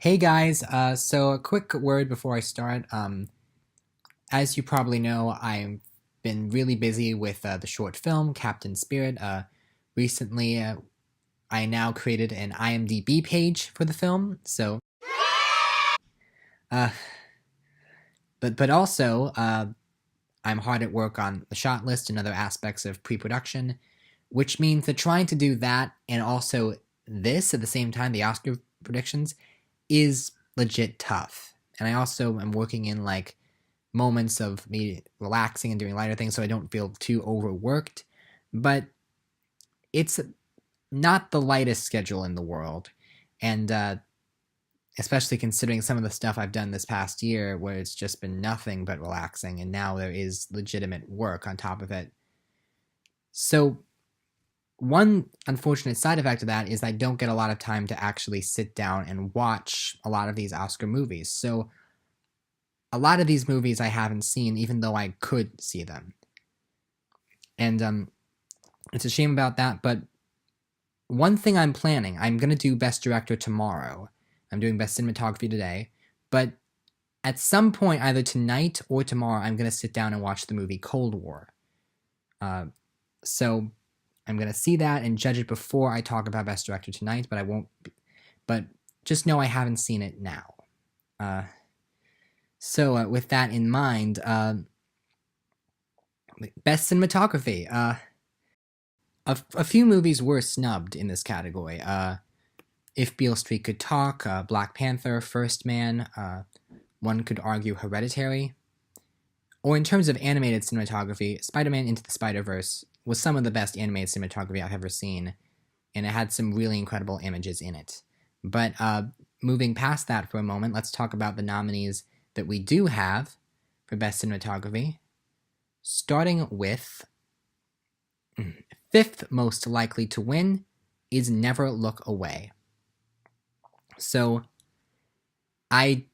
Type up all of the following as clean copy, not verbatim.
Hey guys, so a quick word before I start. As you probably know, I've been really busy with the short film Captain Spirit. Recently, I now created an IMDb page for the film. Uh, but also, I'm hard at work on the shot list and other aspects of pre-production, which means that trying to do that and also this at the same time, the Oscar predictions, is legit tough. And I also am working in like moments of me relaxing and doing lighter things so I don't feel too overworked. But it's not the lightest schedule in the world. And especially considering some of the stuff I've done this past year where it's just been nothing but relaxing, and now there is legitimate work on top of it. So, one unfortunate side effect of that is I don't get a lot of time to actually sit down and watch a lot of these Oscar movies. So, a lot of these movies I haven't seen, even though I could see them. And it's a shame about that, but one thing I'm planning, I'm going to do Best Director tomorrow. I'm doing Best Cinematography today, but at some point, either tonight or tomorrow, I'm going to sit down and watch the movie Cold War. So I'm going to see that and judge it before I talk about Best Director tonight, but I won't. But just know I haven't seen it now. With that in mind, Best Cinematography. A few movies were snubbed in this category. If Beale Street Could Talk, Black Panther, First Man, one could argue Hereditary. Or in terms of animated cinematography, Spider-Man Into the Spider-Verse was some of the best animated cinematography I've ever seen, and it had some really incredible images in it. But moving past that for a moment, let's talk about the nominees that we do have for Best Cinematography, starting with fifth most likely to win is Never Look Away. So, I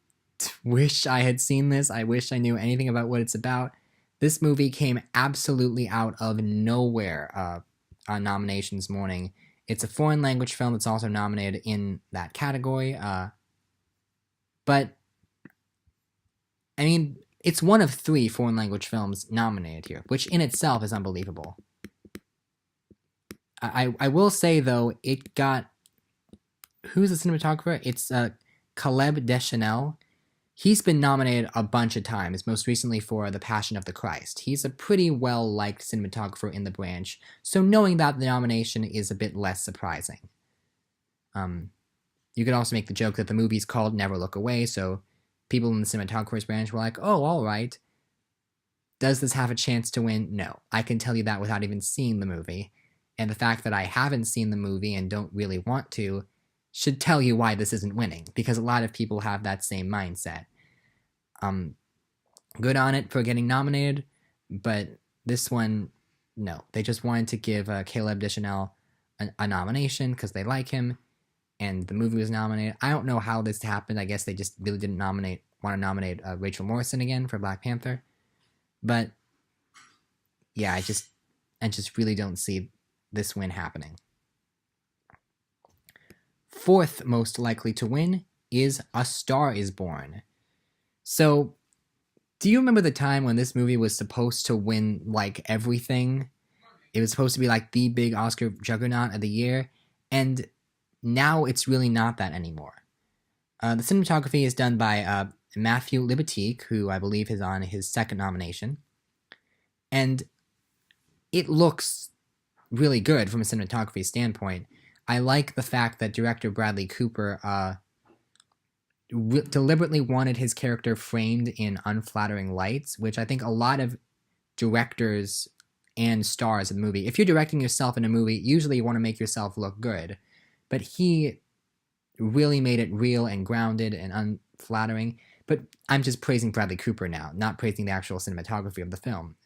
wish I had seen this. I wish I knew anything about what it's about. This movie came absolutely out of nowhere on nominations morning. It's a foreign language film that's also nominated in that category. But, I mean, it's one of 3 foreign language films nominated here, which in itself is unbelievable. I will say, though, it got... Who's the cinematographer? It's Caleb Deschanel. He's been nominated a bunch of times, most recently for The Passion of the Christ. He's a pretty well-liked cinematographer in the branch, so knowing that the nomination is a bit less surprising. You could also make the joke that the movie's called Never Look Away, so people in the cinematographer's branch were like, oh, alright. Does this have a chance to win? No. I can tell you that without even seeing the movie. And the fact that I haven't seen the movie and don't really want to should tell you why this isn't winning, because a lot of people have that same mindset. Good on it for getting nominated, but this one, no. They just wanted to give Caleb Deschanel a nomination because they like him, and the movie was nominated. I don't know how this happened. I guess they just really didn't want to nominate Rachel Morrison again for Black Panther. But yeah, I just really don't see this win happening. Fourth most likely to win is A Star Is Born. So, do you remember the time when this movie was supposed to win, like, everything? It was supposed to be, like, the big Oscar juggernaut of the year, and now it's really not that anymore. The cinematography is done by Matthew Libatique, who I believe is on his second nomination, and it looks really good from a cinematography standpoint. I like the fact that director Bradley Cooper deliberately wanted his character framed in unflattering lights, which I think a lot of directors and stars of the movie, if you're directing yourself in a movie, usually you want to make yourself look good. But he really made it real and grounded and unflattering. But I'm just praising Bradley Cooper now, not praising the actual cinematography of the film.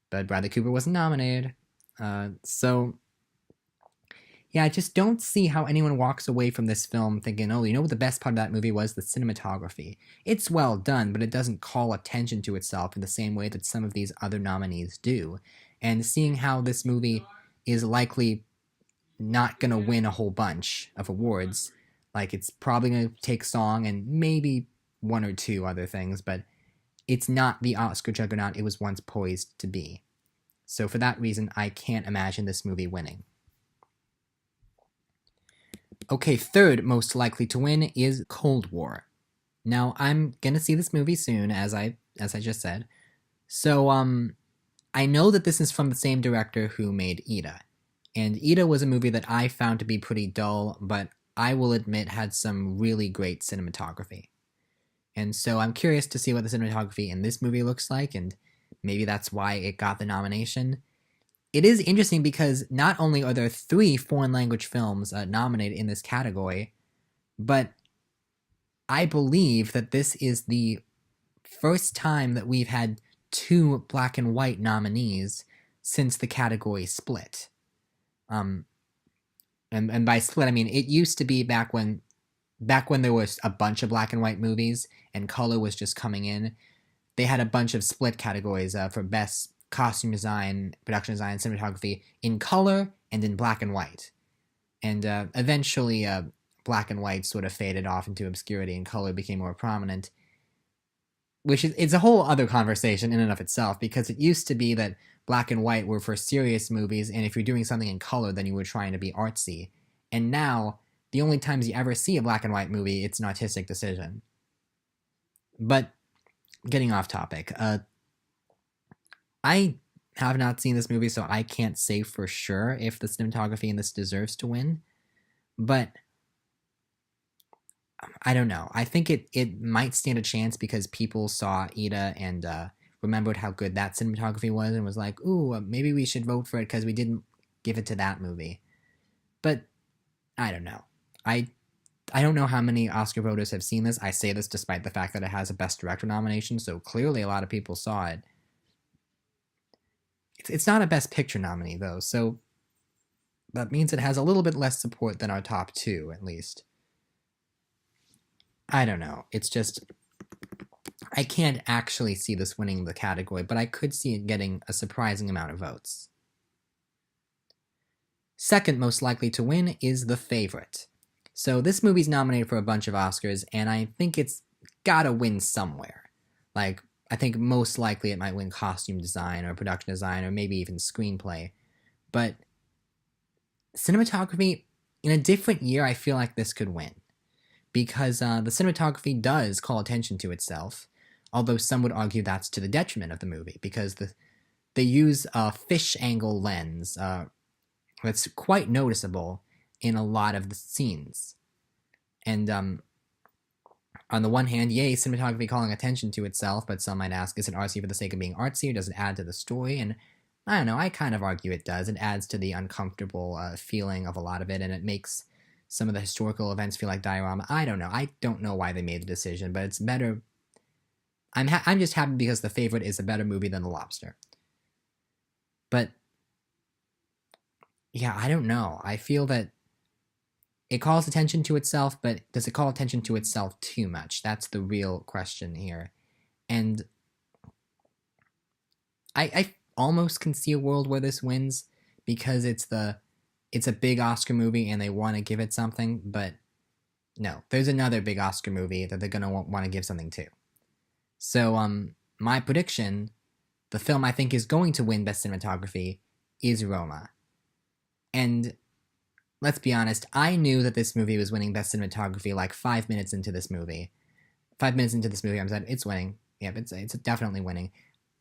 But Bradley Cooper wasn't nominated. Yeah, I just don't see how anyone walks away from this film thinking, oh, you know what the best part of that movie was? The cinematography. It's well done, but it doesn't call attention to itself in the same way that some of these other nominees do. And seeing how this movie is likely not going to win a whole bunch of awards, Like, it's probably going to take song and maybe one or two other things, but it's not the Oscar juggernaut it was once poised to be. So for that reason, I can't imagine this movie winning. Okay, third most likely to win is Cold War. Now, I'm gonna see this movie soon, as I just said. So I know that this is from the same director who made Ida. And Ida was a movie that I found to be pretty dull, but I will admit had some really great cinematography. And so I'm curious to see what the cinematography in this movie looks like, and maybe that's why it got the nomination. It is interesting because not only are there 3 foreign language films nominated in this category, but I believe that this is the first time that we've had 2 black and white nominees since the category split. And by split, I mean it used to be back when there was a bunch of black and white movies and color was just coming in. They had a bunch of split categories for best costume design, production design, cinematography in color and in black and white. And eventually, black and white sort of faded off into obscurity and color became more prominent. Which is it's a whole other conversation in and of itself, because it used to be that black and white were for serious movies, and if you're doing something in color, then you were trying to be artsy. And now, the only times you ever see a black and white movie, it's an artistic decision. But getting off topic, I have not seen this movie, so I can't say for sure if the cinematography in this deserves to win. But I don't know. I think it might stand a chance because people saw Ida and remembered how good that cinematography was and was like, ooh, maybe we should vote for it because we didn't give it to that movie. But I don't know. I don't know how many Oscar voters have seen this. I say this despite the fact that it has a Best Director nomination, so clearly a lot of people saw it. It's not a Best Picture nominee, though, so that means it has a little bit less support than our top 2, at least. I don't know. It's just, I can't actually see this winning the category, but I could see it getting a surprising amount of votes. Second most likely to win is The Favorite. So this movie's nominated for a bunch of Oscars, and I think it's gotta win somewhere. Like, I think most likely it might win costume design or production design or maybe even screenplay. But cinematography, in a different year, I feel like this could win. Because the cinematography does call attention to itself, although some would argue that's to the detriment of the movie, because they use a fish angle lens that's quite noticeable in a lot of the scenes. And on the one hand, yay, cinematography calling attention to itself, but some might ask, is it artsy for the sake of being artsy, or does it add to the story? And I don't know, I kind of argue it does. It adds to the uncomfortable feeling of a lot of it, and it makes some of the historical events feel like diorama. I don't know. I don't know why they made the decision, but it's better. I'm just happy because The Favorite is a better movie than The Lobster. But yeah, I don't know. I feel that it calls attention to itself, but does it call attention to itself too much? That's the real question here. And I almost can see a world where this wins because it's a big Oscar movie and they want to give it something, but no, there's another big Oscar movie that they're going to want to give something to. So, my prediction, the film I think is going to win Best Cinematography is Roma. And let's be honest, I knew that this movie was winning Best Cinematography like 5 minutes into this movie. 5 minutes into this movie, I'm saying, it's winning. Yeah, it's definitely winning.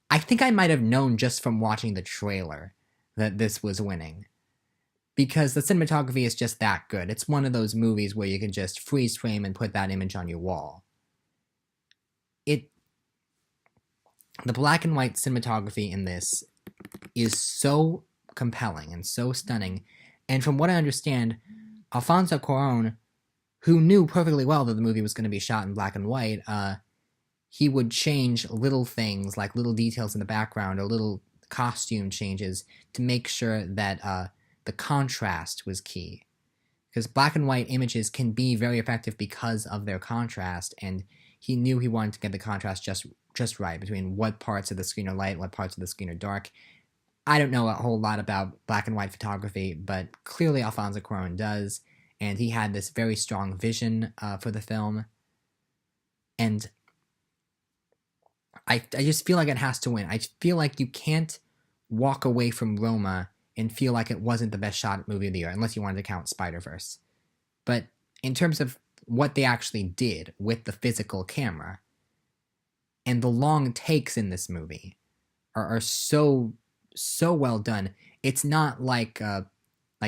I think I might have known just from watching the trailer that this was winning. Because the cinematography is just that good. It's one of those movies where you can just freeze frame and put that image on your wall. The black and white cinematography in this is so compelling and so stunning. And from what I understand, Alfonso Cuarón, who knew perfectly well that the movie was going to be shot in black and white, he would change little things, like little details in the background or little costume changes to make sure that the contrast was key. Because black and white images can be very effective because of their contrast, and he knew he wanted to get the contrast just right between what parts of the screen are light, what parts of the screen are dark. I don't know a whole lot about black and white photography, but clearly Alfonso Cuarón does, and he had this very strong vision for the film. And I just feel like it has to win. I feel like you can't walk away from Roma and feel like it wasn't the best shot movie of the year, unless you wanted to count Spider-Verse. But in terms of what they actually did with the physical camera, and the long takes in this movie are so well done. It's not like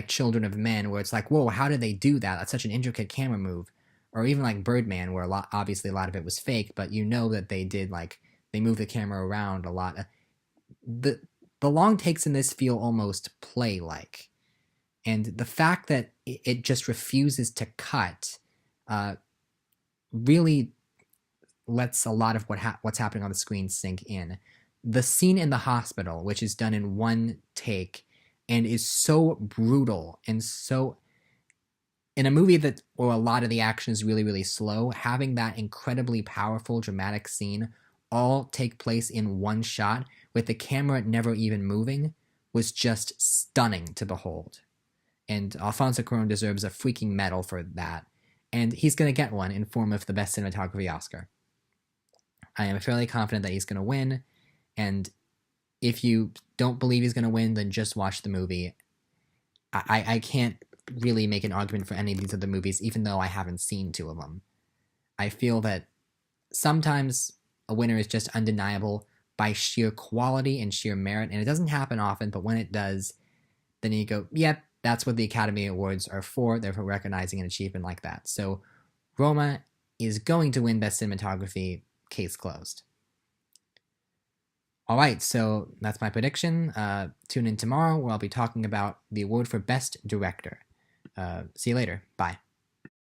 Children of Men, where it's like, whoa, how did they do that? That's such an intricate camera move. Or even like Birdman, where obviously a lot of it was fake, but you know that they did, like, they moved the camera around a lot. The long takes in this feel almost play-like, and the fact that it just refuses to cut really lets a lot of what's happening on the screen sink in. The scene in the hospital, which is done in one take and is so brutal and so, in a movie that where a lot of the action is really, really slow, having that incredibly powerful dramatic scene all take place in one shot with the camera never even moving was just stunning to behold. And Alfonso Cuarón deserves a freaking medal for that, and he's going to get one in form of the Best Cinematography Oscar. I am fairly confident that he's going to win, and if you don't believe he's going to win, then just watch the movie. I can't really make an argument for any of these other movies, even though I haven't seen two of them. I feel that sometimes a winner is just undeniable by sheer quality and sheer merit, and it doesn't happen often, but when it does, then you go, yep, that's what the Academy Awards are for. They're for recognizing an achievement like that. So Roma is going to win Best Cinematography, case closed. All right, so that's my prediction. Tune in tomorrow where I'll be talking about the award for Best Director. See you later. Bye.